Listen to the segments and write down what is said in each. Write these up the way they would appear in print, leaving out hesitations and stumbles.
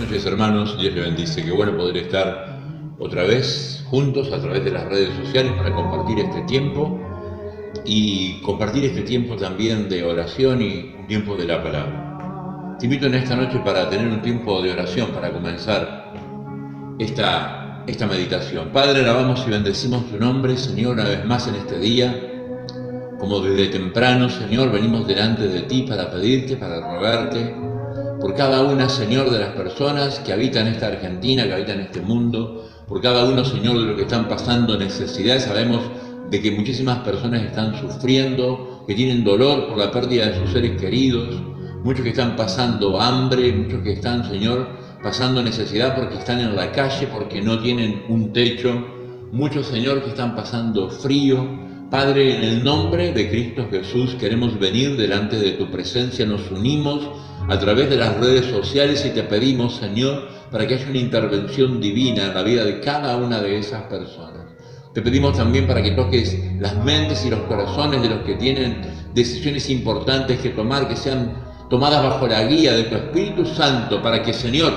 Buenas noches, hermanos, Dios les bendice. Qué bueno poder estar otra vez juntos a través de las redes sociales para compartir este tiempo y compartir este tiempo también de oración y un tiempo de la palabra. Te invito en esta noche para tener un tiempo de oración para comenzar esta meditación. Padre, alabamos y bendecimos tu nombre, Señor, una vez más en este día. Como desde temprano, Señor, venimos delante de ti para pedirte, para rogarte por cada una, Señor, de las personas que habitan esta Argentina, que habitan este mundo, por cada uno, Señor, de los que están pasando necesidad. Sabemos de que muchísimas personas están sufriendo, que tienen dolor por la pérdida de sus seres queridos, muchos que están pasando hambre, muchos que están, Señor, pasando necesidad porque están en la calle, porque no tienen un techo, muchos, Señor, que están pasando frío. Padre, en el nombre de Cristo Jesús queremos venir delante de tu presencia, nos unimos a través de las redes sociales y te pedimos, Señor, para que haya una intervención divina en la vida de cada una de esas personas. Te pedimos también para que toques las mentes y los corazones de los que tienen decisiones importantes que tomar, que sean tomadas bajo la guía de tu Espíritu Santo, para que, Señor,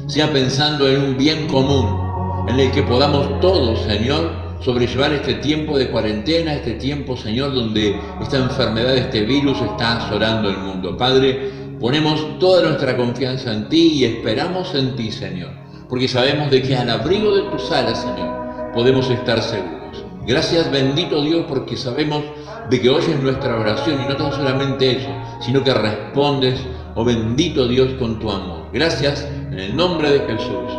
sea pensando en un bien común, en el que podamos todos, Señor, sobrellevar este tiempo de cuarentena, este tiempo, Señor, donde esta enfermedad, este virus está asolando el mundo. Padre, ponemos toda nuestra confianza en ti y esperamos en ti, Señor, porque sabemos de que al abrigo de tus alas, Señor, podemos estar seguros. Gracias, bendito Dios, porque sabemos de que oyes nuestra oración y no tan solamente eso, sino que respondes, oh bendito Dios, con tu amor. Gracias, en el nombre de Jesús.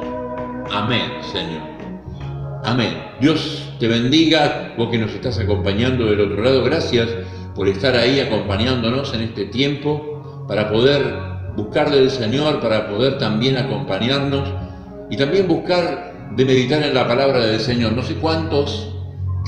Amén, Señor. Amén. Dios te bendiga, vos que nos estás acompañando del otro lado. Gracias por estar ahí acompañándonos en este tiempo para poder buscar del Señor, para poder también acompañarnos y también buscar de meditar en la palabra del Señor. No sé cuántos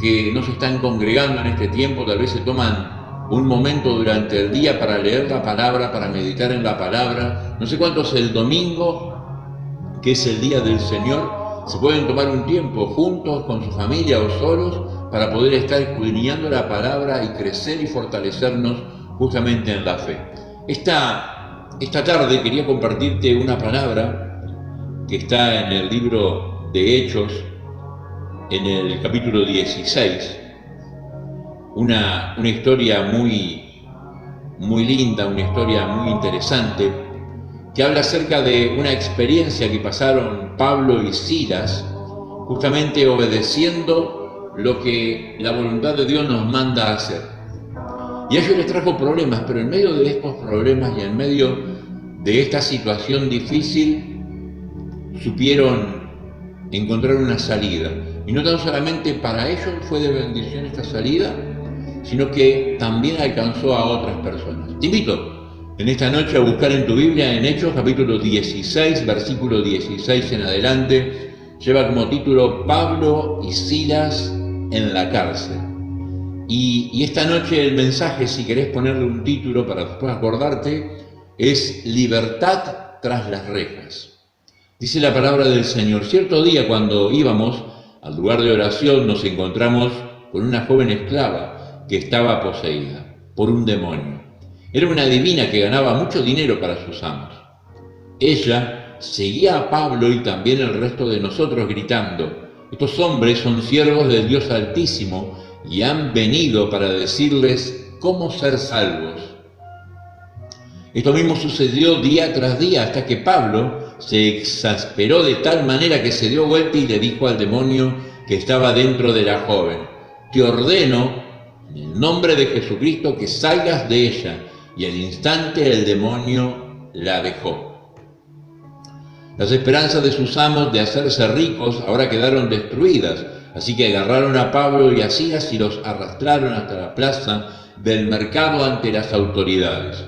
que no se están congregando en este tiempo, tal vez se toman un momento durante el día para leer la palabra, para meditar en la palabra. No sé cuántos el domingo, que es el día del Señor, se pueden tomar un tiempo juntos, con su familia o solos, para poder estar escudriñando la palabra y crecer y fortalecernos justamente en la fe. Esta tarde quería compartirte una palabra que está en el libro de Hechos, en el capítulo 16, una historia muy linda, una historia muy interesante, que habla acerca de una experiencia que pasaron Pablo y Silas, justamente obedeciendo lo que la voluntad de Dios nos manda a hacer. Y a ellos les trajo problemas, pero en medio de estos problemas y en medio de esta situación difícil, supieron encontrar una salida. Y no tan solamente para ellos fue de bendición esta salida, sino que también alcanzó a otras personas. Te invito en esta noche a buscar en tu Biblia, en Hechos capítulo 16, versículo 16 en adelante. Lleva como título Pablo y Silas en la cárcel. Y esta noche el mensaje, si querés ponerle un título para después acordarte, es Libertad tras las rejas. Dice la palabra del Señor: cierto día, cuando íbamos al lugar de oración, nos encontramos con una joven esclava que estaba poseída por un demonio. Era una adivina que ganaba mucho dinero para sus amos. Ella seguía a Pablo y también el resto de nosotros gritando: estos hombres son siervos del Dios Altísimo y han venido para decirles cómo ser salvos. Esto mismo sucedió día tras día hasta que Pablo se exasperó de tal manera que se dio vuelta y le dijo al demonio que estaba dentro de la joven: te ordeno en el nombre de Jesucristo que salgas de ella. Y al instante el demonio la dejó. Las esperanzas de sus amos de hacerse ricos ahora quedaron destruidas, así que agarraron a Pablo y a Silas y los arrastraron hasta la plaza del mercado ante las autoridades.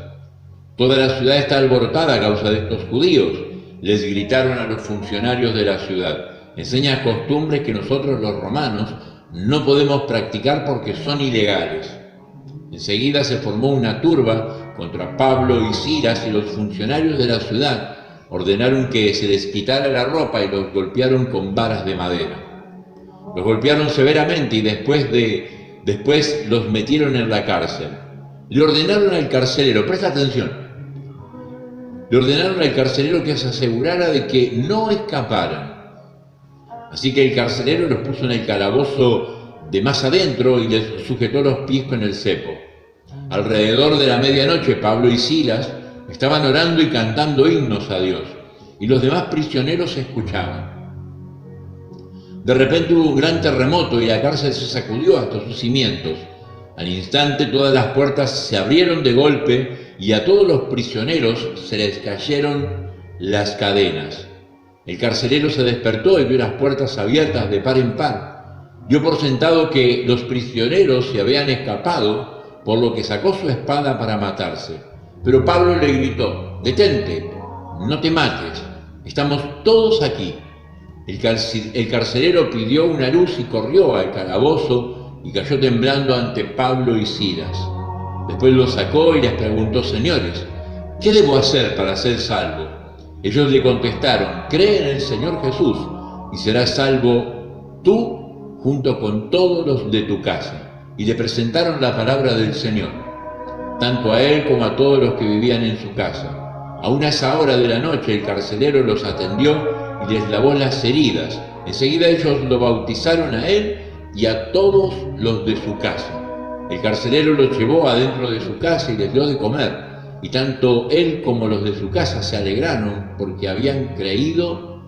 Toda la ciudad está alborotada a causa de estos judíos, les gritaron a los funcionarios de la ciudad. Enseñan costumbres que nosotros los romanos no podemos practicar porque son ilegales. Enseguida se formó una turba contra Pablo y Silas y los funcionarios de la ciudad ordenaron que se les quitara la ropa y los golpearon con varas de madera. Los golpearon severamente y después los metieron en la cárcel. Le ordenaron al carcelero, presta atención, le ordenaron al carcelero que se asegurara de que no escaparan. Así que el carcelero los puso en el calabozo de más adentro y les sujetó los pies con el cepo. Alrededor de la medianoche, Pablo y Silas estaban orando y cantando himnos a Dios, y los demás prisioneros escuchaban. De repente hubo un gran terremoto y la cárcel se sacudió hasta sus cimientos. Al instante todas las puertas se abrieron de golpe y a todos los prisioneros se les cayeron las cadenas. El carcelero se despertó y vio las puertas abiertas de par en par. Dio por sentado que los prisioneros se habían escapado, por lo que sacó su espada para matarse. Pero Pablo le gritó: «Detente, no te mates, estamos todos aquí». El carcelero pidió una luz y corrió al calabozo y cayó temblando ante Pablo y Silas. Después los sacó y les preguntó: «Señores, ¿qué debo hacer para ser salvo?». Ellos le contestaron: «Cree en el Señor Jesús y serás salvo tú junto con todos los de tu casa». Y le presentaron la palabra del Señor, tanto a él como a todos los que vivían en su casa. Aún a esa hora de la noche el carcelero los atendió y les lavó las heridas. Enseguida ellos lo bautizaron a él y a todos los de su casa. El carcelero los llevó adentro de su casa y les dio de comer, y tanto él como los de su casa se alegraron porque habían creído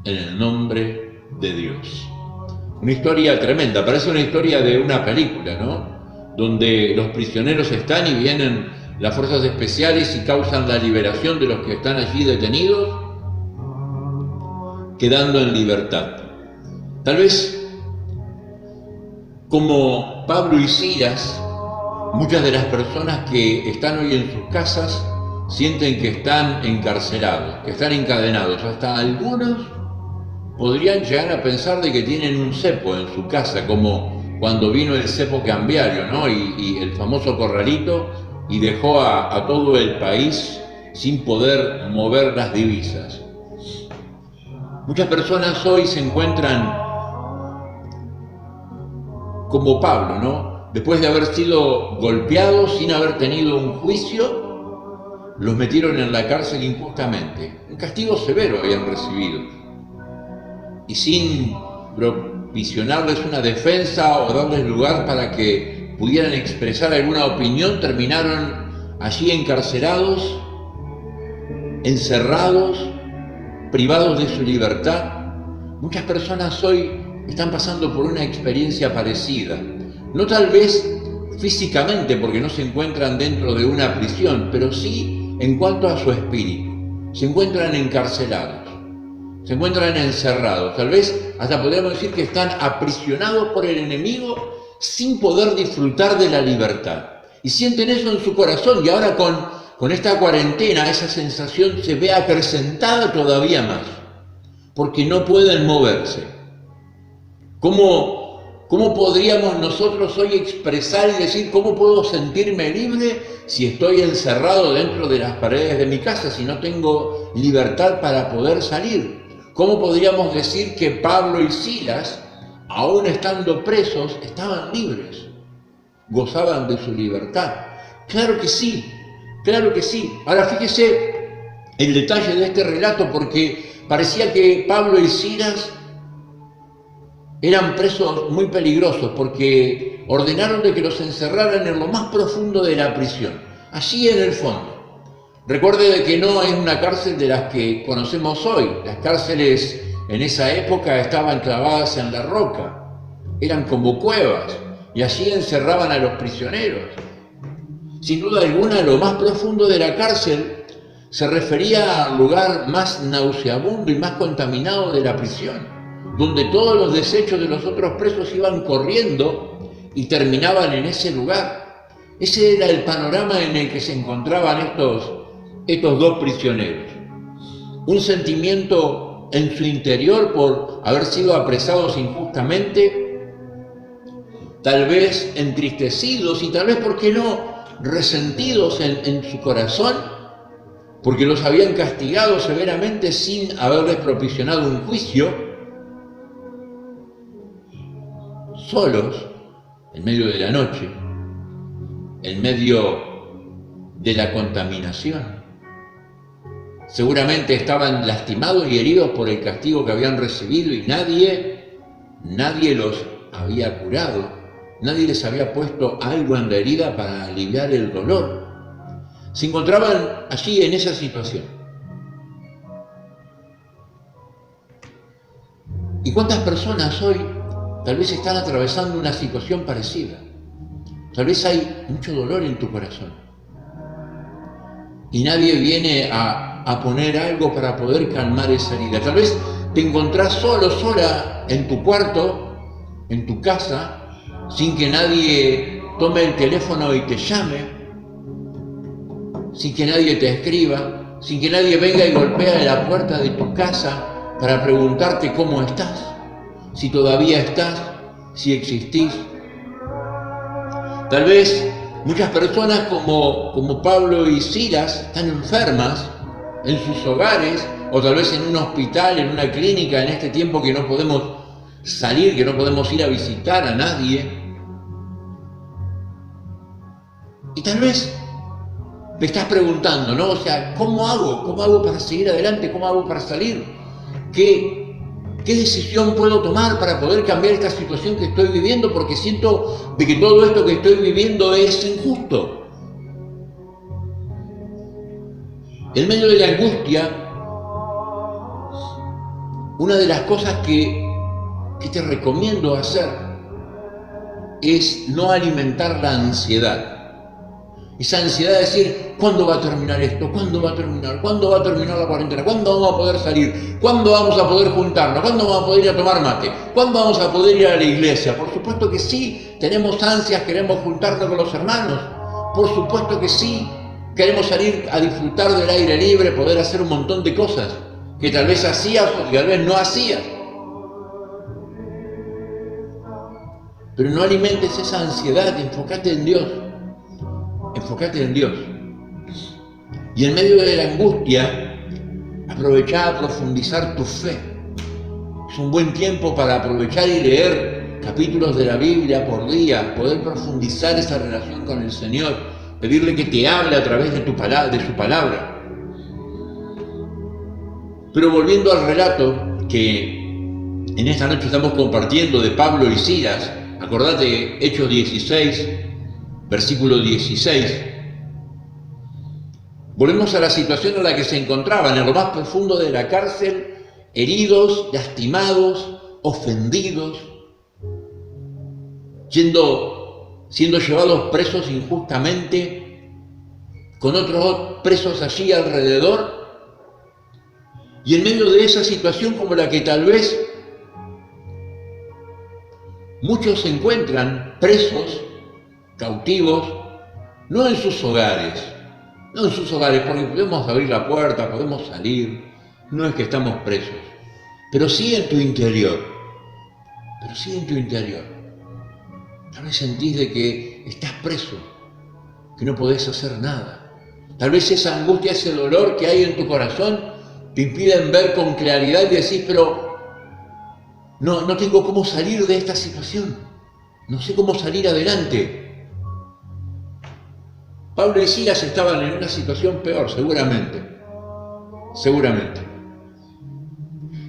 en el nombre de Dios. Una historia tremenda, parece una historia de una película, ¿no? Donde los prisioneros están y vienen las fuerzas especiales y causan la liberación de los que están allí detenidos, quedando en libertad. Tal vez, como Pablo y Silas, muchas de las personas que están hoy en sus casas sienten que están encarcelados, que están encadenados. Hasta algunos podrían llegar a pensar de que tienen un cepo en su casa, como cuando vino el cepo cambiario, ¿no? Y el famoso corralito, y dejó a todo el país sin poder mover las divisas. Muchas personas hoy se encuentran como Pablo, ¿no? Después de haber sido golpeados sin haber tenido un juicio, los metieron en la cárcel injustamente. Un castigo severo habían recibido. Y sin provisionarles una defensa o darles lugar para que pudieran expresar alguna opinión, terminaron allí encarcelados, encerrados, privados de su libertad. Muchas personas hoy están pasando por una experiencia parecida. No tal vez físicamente, porque no se encuentran dentro de una prisión, pero sí en cuanto a su espíritu. Se encuentran encarcelados. Se encuentran encerrados, tal vez hasta podríamos decir que están aprisionados por el enemigo sin poder disfrutar de la libertad. Y sienten eso en su corazón, y ahora con esta cuarentena esa sensación se ve acrecentada todavía más, porque no pueden moverse. ¿Cómo podríamos nosotros hoy expresar y decir cómo puedo sentirme libre si estoy encerrado dentro de las paredes de mi casa, si no tengo libertad para poder salir? ¿Cómo podríamos decir que Pablo y Silas, aún estando presos, estaban libres? Gozaban de su libertad. Claro que sí, claro que sí. Ahora fíjese el detalle de este relato, porque parecía que Pablo y Silas eran presos muy peligrosos, porque ordenaron de que los encerraran en lo más profundo de la prisión, allí en el fondo. Recuerde de que no es una cárcel de las que conocemos hoy. Las cárceles en esa época estaban clavadas en la roca, eran como cuevas, y allí encerraban a los prisioneros. Sin duda alguna, lo más profundo de la cárcel se refería al lugar más nauseabundo y más contaminado de la prisión, donde todos los desechos de los otros presos iban corriendo y terminaban en ese lugar. Ese era el panorama en el que se encontraban estos dos prisioneros. Un sentimiento en su interior por haber sido apresados injustamente, tal vez entristecidos y tal vez, ¿por qué no?, resentidos en su corazón, porque los habían castigado severamente sin haberles proporcionado un juicio, solos, en medio de la noche, en medio de la contaminación. seguramente estaban lastimados y heridos por el castigo que habían recibido y nadie los había curado, nadie les había puesto algo en la herida para aliviar el dolor. Se encontraban allí en esa situación. ¿Y cuántas personas hoy tal vez están atravesando una situación parecida? Tal vez hay mucho dolor en tu corazón y nadie viene a poner algo para poder calmar esa herida. Tal vez te encontrás solo, sola en tu cuarto, en tu casa, sin que nadie tome el teléfono y te llame, sin que nadie te escriba, sin que nadie venga y golpee la puerta de tu casa para preguntarte cómo estás, si todavía estás, si existís. Tal vez muchas personas como Pablo y Silas están enfermas en sus hogares o tal vez en un hospital, en una clínica, en este tiempo que no podemos salir, que no podemos ir a visitar a nadie. Y tal vez me estás preguntando, ¿no? O sea, ¿cómo hago? ¿Cómo hago para seguir adelante? ¿Cómo hago para salir? ¿Qué decisión puedo tomar para poder cambiar esta situación que estoy viviendo? Porque siento de que todo esto que estoy viviendo es injusto. En medio de la angustia, una de las cosas que te recomiendo hacer es no alimentar la ansiedad. Esa ansiedad de decir, ¿cuándo va a terminar esto? ¿Cuándo va a terminar? ¿Cuándo va a terminar la cuarentena? ¿Cuándo vamos a poder salir? ¿Cuándo vamos a poder juntarnos? ¿Cuándo vamos a poder ir a tomar mate? ¿Cuándo vamos a poder ir a la iglesia? Por supuesto que sí, tenemos ansias, queremos juntarnos con los hermanos. Por supuesto que sí, queremos salir a disfrutar del aire libre, poder hacer un montón de cosas que tal vez hacías o que tal vez no hacías. Pero no alimentes esa ansiedad, enfócate en Dios. Enfócate en Dios. Y en medio de la angustia, aprovecha a profundizar tu fe. Es un buen tiempo para aprovechar y leer capítulos de la Biblia por día, poder profundizar esa relación con el Señor, pedirle que te hable a través de su palabra. Pero volviendo al relato que en esta noche estamos compartiendo de Pablo y Silas, acordate Hechos 16, versículo 16. Volvemos a la situación en la que se encontraban, en lo más profundo de la cárcel, heridos, lastimados, ofendidos, siendo llevados presos injustamente, con otros presos allí alrededor. Y en medio de esa situación como la que tal vez muchos se encuentran presos, cautivos, no en sus hogares, porque podemos abrir la puerta, podemos salir, no es que estamos presos, pero sí en tu interior, Tal vez sentís de que estás preso, que no podés hacer nada. Tal vez esa angustia, ese dolor que hay en tu corazón te impiden ver con claridad y decís, pero no tengo cómo salir de esta situación, no sé cómo salir adelante. Pablo y Silas estaban en una situación peor, seguramente.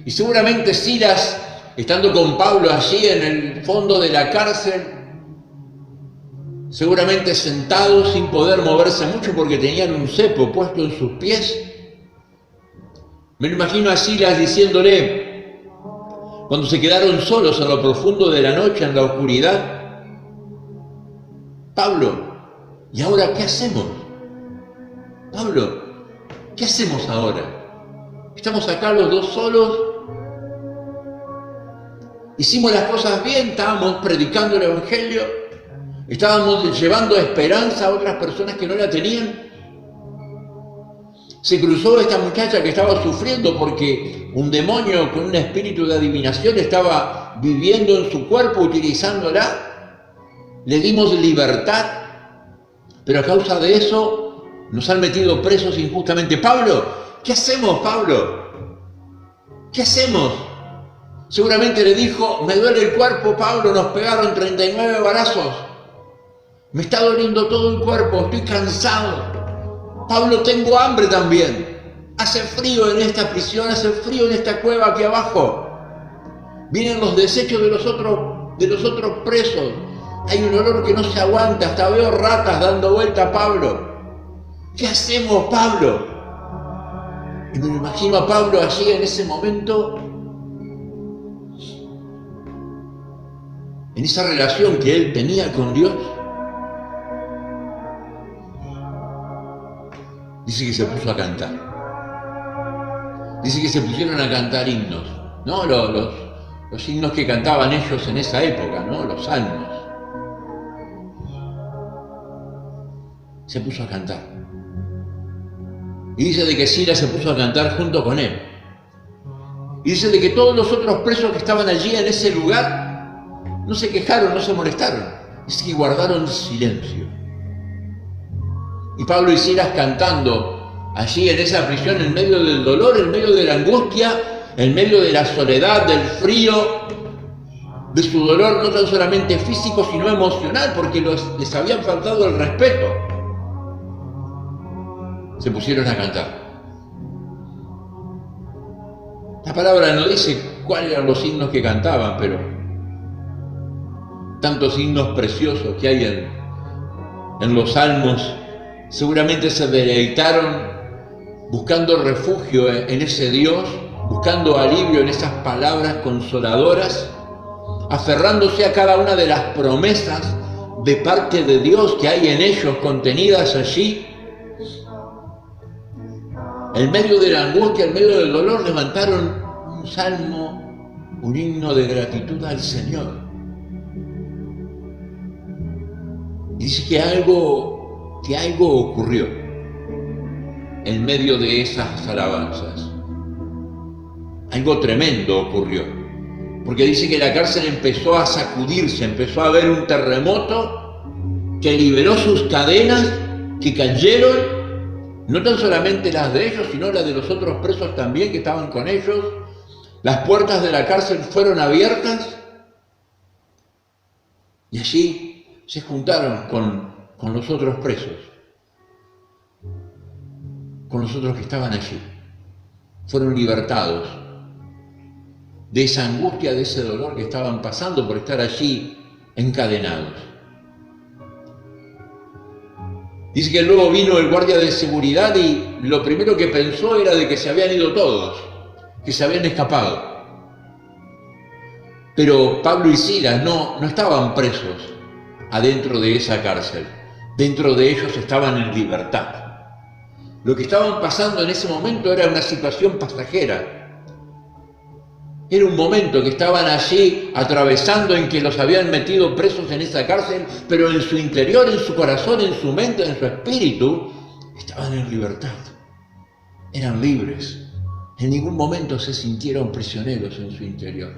Y seguramente Silas, estando con Pablo allí en el fondo de la cárcel, seguramente sentado sin poder moverse mucho porque tenían un cepo puesto en sus pies. Me lo imagino a Silas diciéndole, cuando se quedaron solos en lo profundo de la noche, en la oscuridad, Pablo, ¿y ahora qué hacemos? Pablo, ¿qué hacemos ahora? Estamos acá los dos solos. Hicimos las cosas bien, estábamos predicando el Evangelio, estábamos llevando esperanza a otras personas que no la tenían. Se cruzó esta muchacha que estaba sufriendo porque un demonio con un espíritu de adivinación estaba viviendo en su cuerpo, utilizándola. Le dimos libertad, pero a causa de eso nos han metido presos injustamente. Pablo, ¿qué hacemos, Pablo? ¿Qué hacemos? Seguramente le dijo, me duele el cuerpo, Pablo, nos pegaron 39 balazos. Me está doliendo todo el cuerpo, estoy cansado. Pablo, tengo hambre también. Hace frío en esta prisión, hace frío en esta cueva aquí abajo. Vienen los desechos de los otros presos. Hay un olor que no se aguanta, hasta veo ratas dando vuelta a Pablo. ¿Qué hacemos, Pablo? Y me imagino a Pablo allí en ese momento, en esa relación que él tenía con Dios. Dice que se puso a cantar. Dice que se pusieron a cantar himnos, ¿no? Los himnos que cantaban ellos en esa época, ¿no? Los salmos. Se puso a cantar. Y dice de que Silas se puso a cantar junto con él. Y dice de que todos los otros presos que estaban allí en ese lugar no se quejaron, no se molestaron. Dice que guardaron silencio. Y Pablo y Silas cantando allí en esa prisión, en medio del dolor, en medio de la angustia, en medio de la soledad, del frío, de su dolor no tan solamente físico, sino emocional, porque les habían faltado el respeto. Se pusieron a cantar. La palabra no dice cuáles eran los himnos que cantaban, pero tantos himnos preciosos que hay en los salmos, seguramente se deleitaron buscando refugio en ese Dios, buscando alivio en esas palabras consoladoras, aferrándose a cada una de las promesas de parte de Dios que hay en ellos contenidas allí. En medio de la angustia, en medio del dolor, levantaron un salmo, un himno de gratitud al Señor. Y dice que algo ocurrió en medio de esas alabanzas. Algo tremendo ocurrió, porque dice que la cárcel empezó a sacudirse, empezó a haber un terremoto que liberó sus cadenas, que cayeron, no tan solamente las de ellos, sino las de los otros presos también que estaban con ellos. Las puertas de la cárcel fueron abiertas y allí se juntaron con los otros presos, con los otros que estaban allí. Fueron libertados de esa angustia, de ese dolor que estaban pasando por estar allí encadenados. Dice que luego vino el guardia de seguridad y lo primero que pensó era de que se habían ido todos, que se habían escapado. Pero Pablo y Silas no estaban presos adentro de esa cárcel. Dentro de ellos estaban en libertad. Lo que estaban pasando en ese momento era una situación pasajera. Era un momento que estaban allí atravesando, en que los habían metido presos en esa cárcel, pero en su interior, en su corazón, en su mente, en su espíritu, estaban en libertad. Eran libres. En ningún momento se sintieron prisioneros en su interior.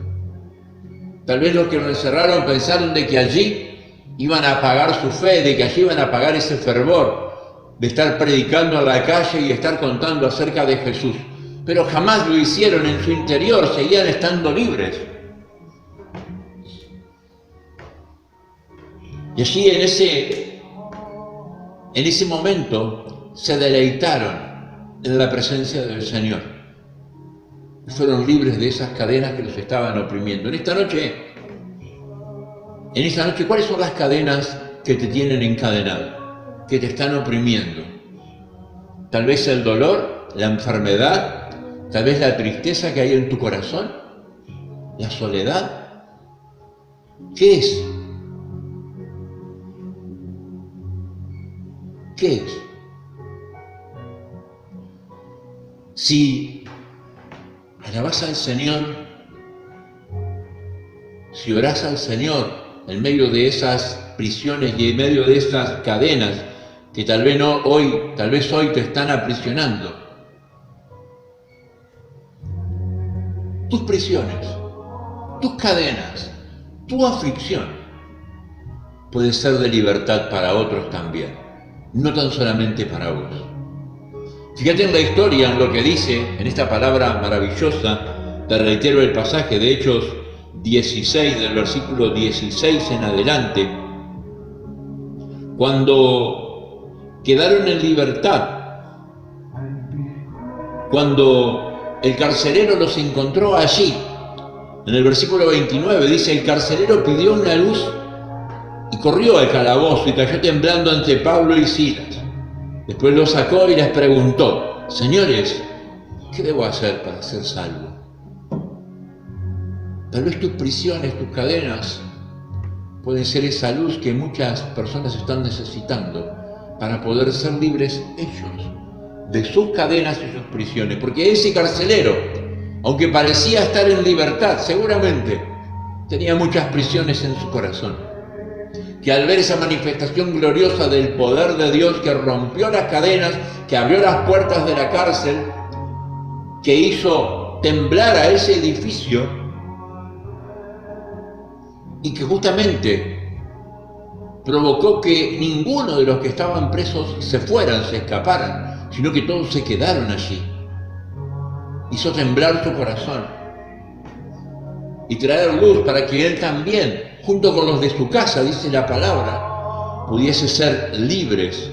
Tal vez los que lo encerraron pensaron de que allí iban a pagar su fe, de que allí iban a pagar ese fervor de estar predicando a la calle y estar contando acerca de Jesús. Pero jamás lo hicieron. En su interior, seguían estando libres. Y allí en ese momento se deleitaron en la presencia del Señor. Fueron libres de esas cadenas que los estaban oprimiendo. En esta noche, ¿cuáles son las cadenas que te tienen encadenado, que te están oprimiendo? Tal vez el dolor, la enfermedad, tal vez la tristeza que hay en tu corazón, la soledad. ¿Qué es? ¿Qué es? Si alabás al Señor, si orás al Señor en medio de esas prisiones y en medio de esas cadenas que tal vez hoy te están aprisionando, tus prisiones, tus cadenas, tu aflicción puede ser de libertad para otros también, no tan solamente para vos. Fíjate en la historia, en lo que dice, en esta palabra maravillosa. Te reitero el pasaje de Hechos 16, del versículo 16 en adelante. Cuando quedaron en libertad, cuando el carcelero los encontró allí. En el versículo 29 dice: el carcelero pidió una luz y corrió al calabozo y cayó temblando ante Pablo y Silas. Después los sacó y les preguntó: señores, ¿qué debo hacer para ser salvo? Tal vez tus prisiones, tus cadenas, pueden ser esa luz que muchas personas están necesitando para poder ser libres ellos de sus cadenas y sus prisiones. Porque ese carcelero, aunque parecía estar en libertad, seguramente tenía muchas prisiones en su corazón, que al ver esa manifestación gloriosa del poder de Dios que rompió las cadenas, que abrió las puertas de la cárcel, que hizo temblar a ese edificio, y que justamente provocó que ninguno de los que estaban presos se fueran, se escaparan, sino que todos se quedaron allí. Hizo temblar su corazón y traer luz para que él también, junto con los de su casa, dice la palabra, pudiese ser libres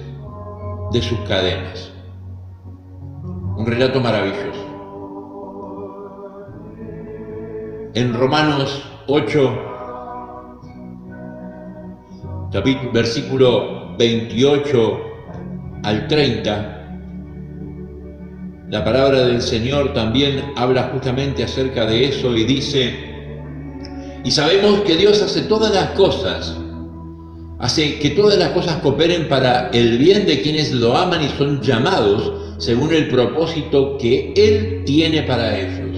de sus cadenas. Un relato maravilloso. En Romanos 8, versículo 28 al 30, la palabra del Señor también habla justamente acerca de eso y dice: y sabemos que Dios hace todas las cosas, hace que todas las cosas cooperen para el bien de quienes lo aman y son llamados según el propósito que Él tiene para ellos.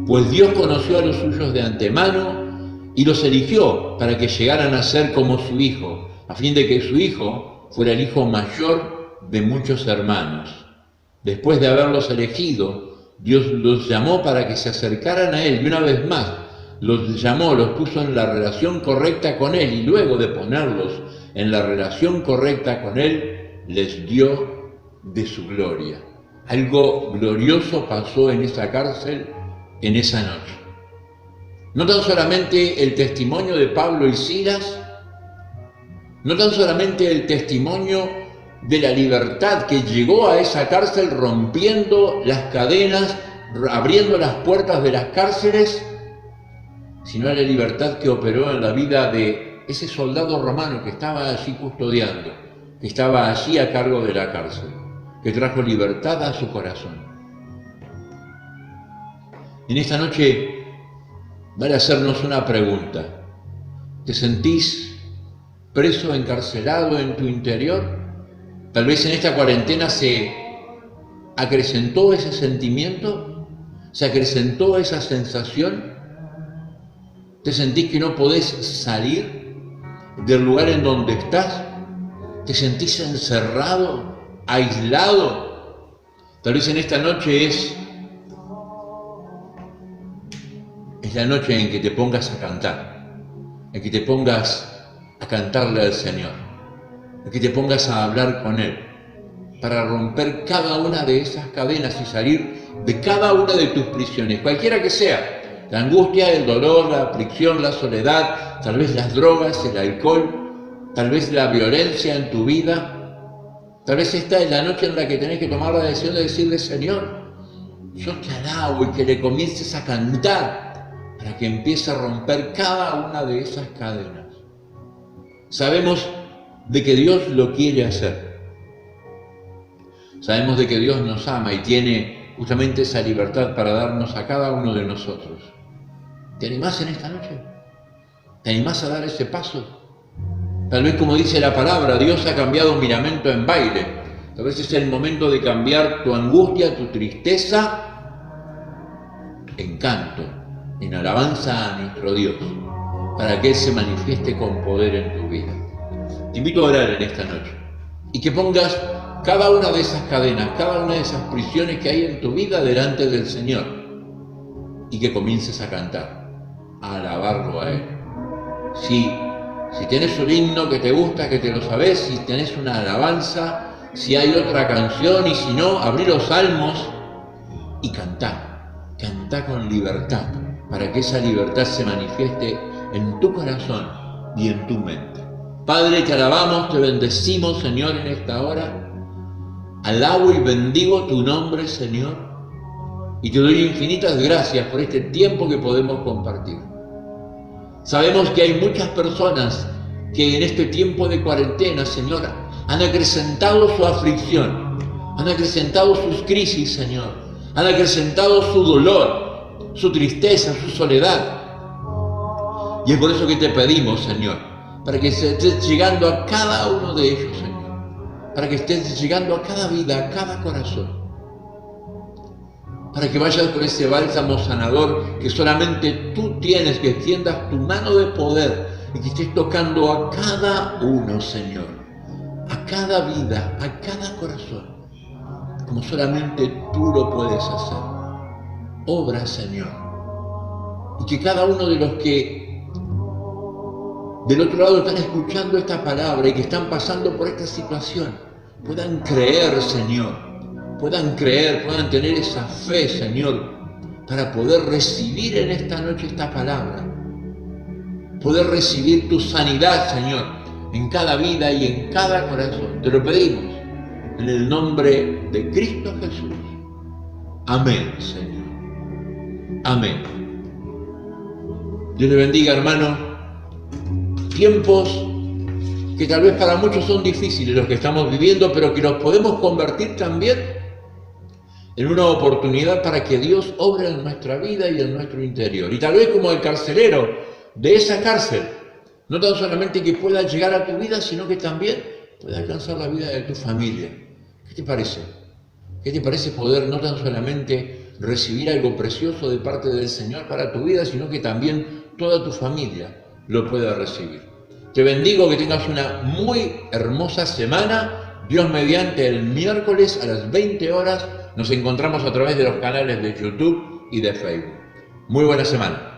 Pues Dios conoció a los suyos de antemano y los eligió para que llegaran a ser como su Hijo, a fin de que su Hijo fuera el hijo mayor de muchos hermanos. Después de haberlos elegido, Dios los llamó para que se acercaran a Él, y una vez más los llamó, los puso en la relación correcta con Él, y luego de ponerlos en la relación correcta con Él, les dio de su gloria. Algo glorioso pasó en esa cárcel en esa noche. No tan solamente el testimonio de Pablo y Silas, no tan solamente el testimonio de la libertad que llegó a esa cárcel rompiendo las cadenas, abriendo las puertas de las cárceles, sino la libertad que operó en la vida de ese soldado romano que estaba allí custodiando, que estaba allí a cargo de la cárcel, que trajo libertad a su corazón. En esta noche vale hacernos una pregunta. ¿Te sentís preso, encarcelado en tu interior? Tal vez en esta cuarentena se acrecentó ese sentimiento, se acrecentó esa sensación. ¿Te sentís que no podés salir del lugar en donde estás? ¿Te sentís encerrado, aislado? Tal vez en esta noche es la noche en que te pongas a cantar, en que te pongas a cantarle al Señor, en que te pongas a hablar con Él, para romper cada una de esas cadenas y salir de cada una de tus prisiones, cualquiera que sea, la angustia, el dolor, la aflicción, la soledad, tal vez las drogas, el alcohol, tal vez la violencia en tu vida. Tal vez esta es la noche en la que tenés que tomar la decisión de decirle: Señor, yo te alabo, y que le comiences a cantar para que empiece a romper cada una de esas cadenas. Sabemos de que Dios lo quiere hacer. Sabemos de que Dios nos ama y tiene justamente esa libertad para darnos a cada uno de nosotros. ¿Te animás en esta noche? ¿Te animás a dar ese paso? Tal vez, como dice la palabra, Dios ha cambiado mi lamento en baile. Tal vez es el momento de cambiar tu angustia, tu tristeza, en canto, en alabanza a nuestro Dios, para que Él se manifieste con poder en tu vida. Te invito a orar en esta noche y que pongas cada una de esas cadenas, cada una de esas prisiones que hay en tu vida delante del Señor, y que comiences a cantar, a alabarlo a Él. Si tienes un himno que te gusta, que te lo sabes, si tenés una alabanza, si hay otra canción, y si no, abrí los salmos y cantá con libertad, para que esa libertad se manifieste en tu corazón y en tu mente. Padre, te alabamos, te bendecimos, Señor, en esta hora. Alabo y bendigo tu nombre, Señor, Y te doy infinitas gracias por este tiempo que podemos compartir. Sabemos que hay muchas personas que en este tiempo de cuarentena, Señor, han acrecentado su aflicción, han acrecentado sus crisis, Señor, han acrecentado su dolor, su tristeza, su soledad. Y es por eso que te pedimos, Señor, para que estés llegando a cada uno de ellos, Señor, para que estés llegando a cada vida, a cada corazón, para que vayas con ese bálsamo sanador que solamente tú tienes, que extiendas tu mano de poder y que estés tocando a cada uno, Señor, a cada vida, a cada corazón, como solamente tú lo puedes hacer. Obra, Señor, y que cada uno de los que del otro lado están escuchando esta palabra y que están pasando por esta situación puedan creer, Señor, puedan creer, puedan tener esa fe, Señor, para poder recibir en esta noche esta palabra, poder recibir tu sanidad, Señor, en cada vida y en cada corazón. Te lo pedimos en el nombre de Cristo Jesús. Amén, Señor. Amén. Dios le bendiga, hermano. Tiempos que tal vez para muchos son difíciles los que estamos viviendo, pero que los podemos convertir también en una oportunidad para que Dios obre en nuestra vida y en nuestro interior. Y tal vez como el carcelero de esa cárcel, no tan solamente que pueda llegar a tu vida, sino que también pueda alcanzar la vida de tu familia. ¿Qué te parece? ¿Qué te parece poder no tan solamente recibir algo precioso de parte del Señor para tu vida, sino que también toda tu familia lo pueda recibir? Te bendigo, que tengas una muy hermosa semana. Dios mediante, el miércoles a las 20 horas nos encontramos a través de los canales de YouTube y de Facebook. Muy buena semana.